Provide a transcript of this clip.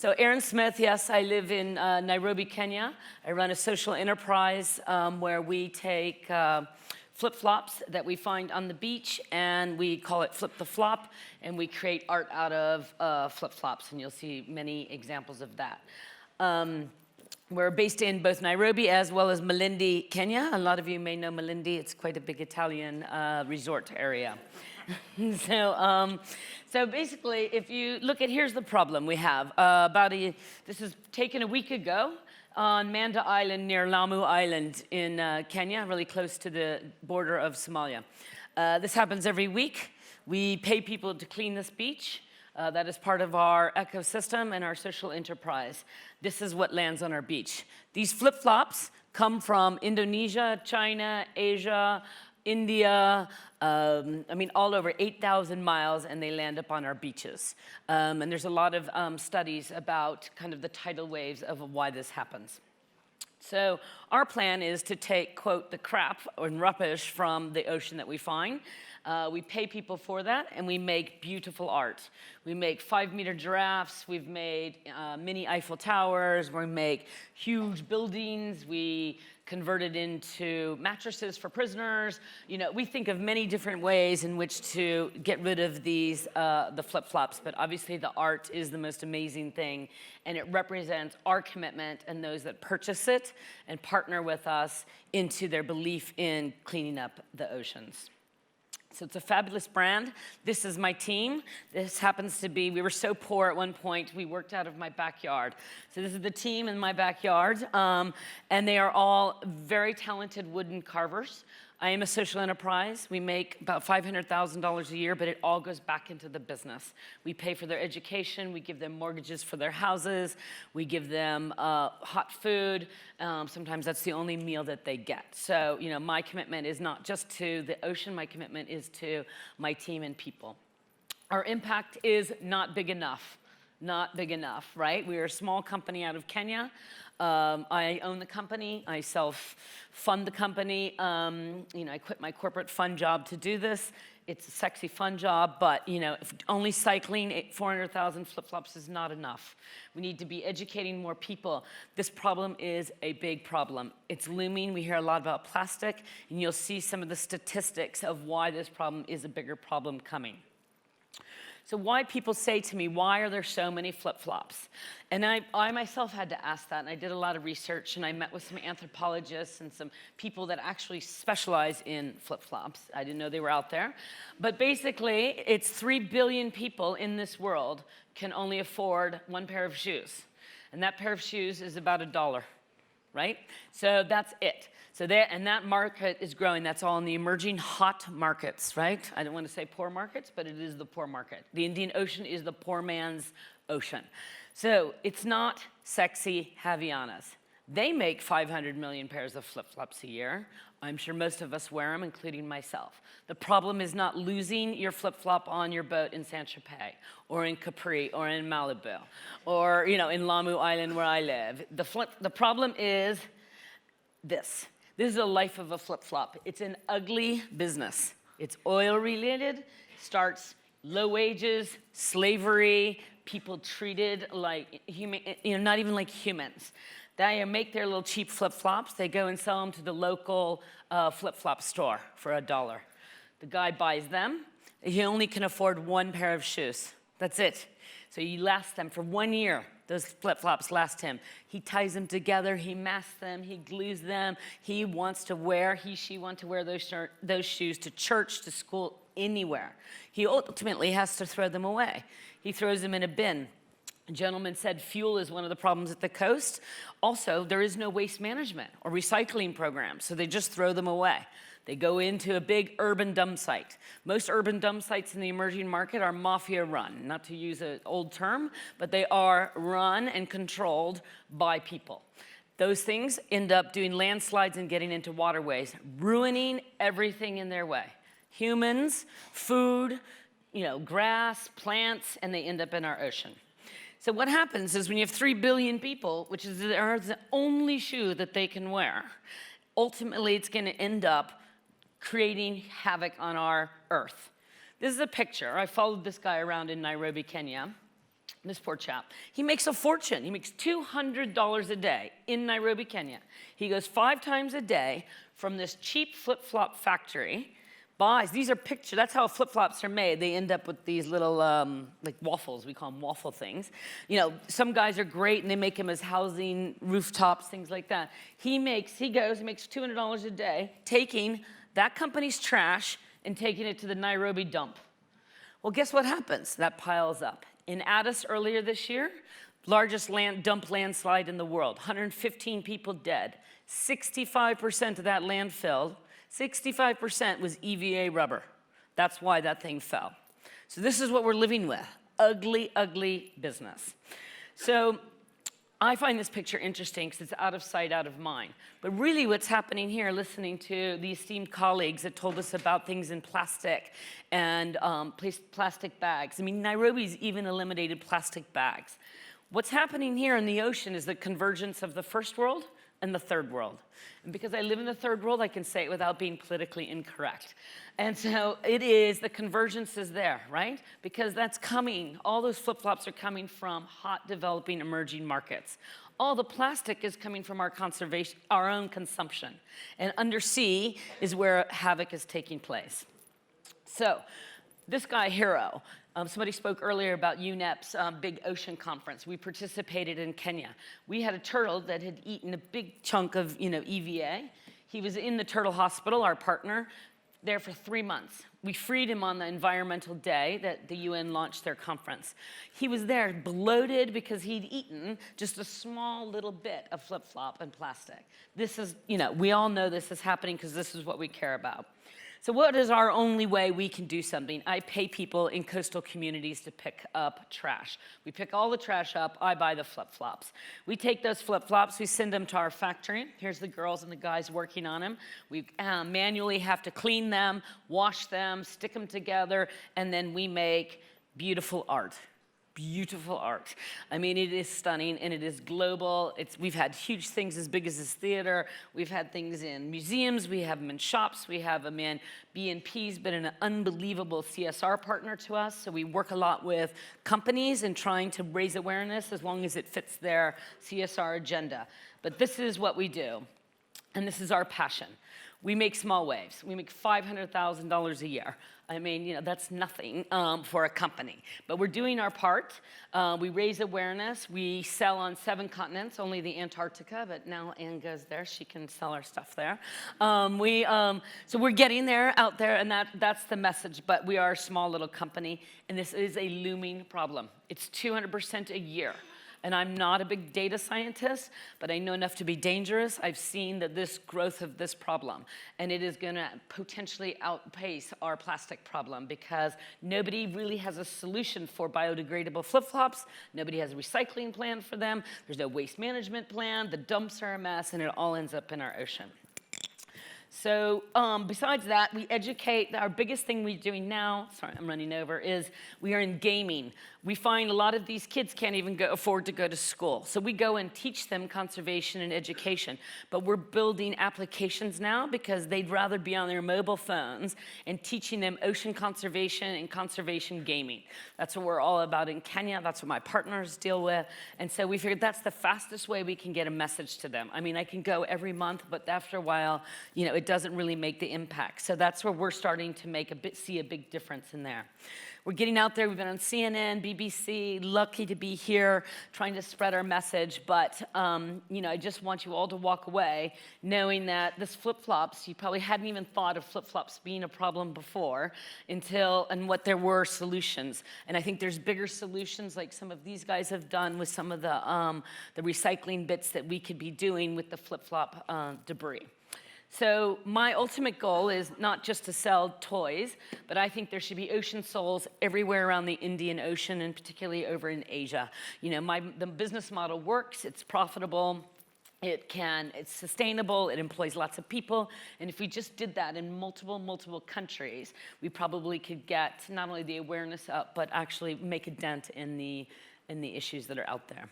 So Erin Smith, yes, I live in Nairobi, Kenya. I run a social enterprise where we take flip-flops that we find on the beach, and we call it Flip the Flop, and we create art out of flip-flops, and you'll see many examples of that. We're based in both Nairobi as well as Malindi, Kenya. A lot of you may know Malindi. It's quite a big Italian resort area. So basically, if you look at, here's the problem we have. This was taken a week ago on Manda Island near Lamu Island in Kenya, really close to the border of Somalia. This happens every week. We pay people to clean this beach. That is part of our ecosystem and our social enterprise. This is what lands on our beach. These flip-flops come from Indonesia, China, Asia, India, all over 8,000 miles, and they land up on our beaches. And there's a lot of studies about kind of the tidal waves of why this happens. So our plan is to take, quote, the crap or rubbish from the ocean that we find. We pay people for that, and we make beautiful art. We make 5-meter giraffes. We've made mini Eiffel Towers. We make huge buildings. We convert it into mattresses for prisoners. You know, we think of many different ways in which to get rid of these, the flip-flops, but obviously the art is the most amazing thing, and it represents our commitment and those that purchase it and partner with us into their belief in cleaning up the oceans. So it's a fabulous brand. This is my team. This happens to be, we were so poor at one point, we worked out of my backyard. So this is the team in my backyard, and they are all very talented wooden carvers. I am a social enterprise. We make about $500,000 a year, but it all goes back into the business. We pay for their education. We give them mortgages for their houses. We give them hot food. Sometimes that's the only meal that they get. So, you know, my commitment is not just to the ocean. My commitment is to my team and people. Our impact is not big enough. Not big enough, right? We are a small company out of Kenya. I own the company. I self-fund the company. I quit my corporate fund job to do this. It's a sexy, fun job, but if only cycling 400,000 flip-flops is not enough. We need to be educating more people. This problem is a big problem. It's looming. We hear a lot about plastic, and you'll see some of the statistics of why this problem is a bigger problem coming. So why people say to me, why are there so many flip-flops? And I myself had to ask that, and I did a lot of research, and I met with some anthropologists and some people that actually specialize in flip-flops. I didn't know they were out there. But basically, it's 3 billion people in this world can only afford one pair of shoes. And that pair of shoes is about $1, right? So that's it. So that market is growing. That's all in the emerging hot markets, right? I don't want to say poor markets, but it is the poor market. The Indian Ocean is the poor man's ocean. So it's not sexy Havaianas. They make 500 million pairs of flip-flops a year. I'm sure most of us wear them, including myself. The problem is not losing your flip-flop on your boat in Saint-Tropez, or in Capri, or in Malibu, or in Lamu Island where I live. The problem is this. This is the life of a flip-flop. It's an ugly business. It's oil-related, starts low wages, slavery, people treated like not even like humans. They make their little cheap flip-flops. They go and sell them to the local flip-flop store for $1. The guy buys them. He only can afford one pair of shoes. That's it. So you last them for 1 year. Those flip-flops last him. He ties them together, he masks them, he glues them. He wants to wear, she wants to wear those shoes to church, to school, anywhere. He ultimately has to throw them away. He throws them in a bin. A gentleman said fuel is one of the problems at the coast. Also, there is no waste management or recycling program, so they just throw them away. They go into a big urban dump site. Most urban dump sites in the emerging market are mafia run, not to use an old term, but they are run and controlled by people. Those things end up doing landslides and getting into waterways, ruining everything in their way. Humans, food, grass, plants, and they end up in our ocean. So what happens is when you have 3 billion people, which is the only shoe that they can wear, ultimately it's going to end up creating havoc on our earth. This is a picture. I followed this guy around in Nairobi, Kenya. This poor chap. He makes a fortune. He makes $200 a day in Nairobi, Kenya. He goes 5 times a day from this cheap flip-flop factory, buys, these are pictures, that's how flip-flops are made. They end up with these little, like waffles, we call them waffle things. You know, some guys are great and they make them as housing, rooftops, things like that. He makes $200 a day, taking that company's trash and taking it to the Nairobi dump. Well, guess what happens? That piles up. In Addis earlier this year, largest dump landslide in the world, 115 people dead. 65% of that landfill, 65% was EVA rubber. That's why that thing fell. So this is what we're living with. Ugly, ugly business. So I find this picture interesting because it's out of sight, out of mind. But really what's happening here, listening to the esteemed colleagues that told us about things in plastic and plastic bags. I mean, Nairobi's even eliminated plastic bags. What's happening here in the ocean is the convergence of the first world and the third world. And because I live in the third world, I can say it without being politically incorrect. And so it is, the convergence is there, right? Because that's coming, all those flip-flops are coming from hot, developing, emerging markets. All the plastic is coming from our conservation, our own consumption. And undersea is where havoc is taking place. So, this guy, Hero, somebody spoke earlier about UNEP's big ocean conference. We participated in Kenya. We had a turtle that had eaten a big chunk of, EVA. He was in the turtle hospital, our partner, there for 3 months. We freed him on the environmental day that the UN launched their conference. He was there bloated because he'd eaten just a small little bit of flip-flop and plastic. This is, we all know this is happening because this is what we care about. So what is our only way we can do something? I pay people in coastal communities to pick up trash. We pick all the trash up, I buy the flip-flops. We take those flip-flops, we send them to our factory. Here's the girls and the guys working on them. We manually have to clean them, wash them, stick them together, and then we make beautiful art. Beautiful art. I mean, it is stunning and it is global. We've had huge things as big as this theater. We've had things in museums. We have them in shops. We have them in BNP's been an unbelievable CSR partner to us. So we work a lot with companies and trying to raise awareness as long as it fits their CSR agenda. But this is what we do. And this is our passion. We make small waves. We make $500,000 a year. I mean, that's nothing for a company. But we're doing our part. We raise awareness. We sell on 7 continents, only the Antarctica, but now Anne goes there. She can sell our stuff there. So we're getting there, out there, and that's the message. But we are a small little company, and this is a looming problem. It's 200% a year. And I'm not a big data scientist, but I know enough to be dangerous. I've seen that this growth of this problem, and it is going to potentially outpace our plastic problem because nobody really has a solution for biodegradable flip-flops. Nobody has a recycling plan for them. There's no waste management plan. The dumps are a mess, and it all ends up in our ocean. So besides that, we educate. Our biggest thing we're doing now, sorry, I'm running over, is we are in gaming. We find a lot of these kids can't even afford to go to school. So we go and teach them conservation and education. But we're building applications now because they'd rather be on their mobile phones and teaching them ocean conservation and conservation gaming. That's what we're all about in Kenya. That's what my partners deal with. And so we figured that's the fastest way we can get a message to them. I mean, I can go every month, but after a while, it doesn't really make the impact. So that's where we're starting to see a big difference in there. We're getting out there. We've been on CNN, BBC, lucky to be here trying to spread our message. But, I just want you all to walk away knowing that this flip-flops, you probably hadn't even thought of flip-flops being a problem before and what there were solutions. And I think there's bigger solutions like some of these guys have done with some of the recycling bits that we could be doing with the flip-flop debris. So my ultimate goal is not just to sell toys, but I think there should be ocean souls everywhere around the Indian Ocean, and particularly over in Asia. The business model works, it's profitable, it's sustainable, it employs lots of people, and if we just did that in multiple countries, we probably could get not only the awareness up, but actually make a dent in the issues that are out there.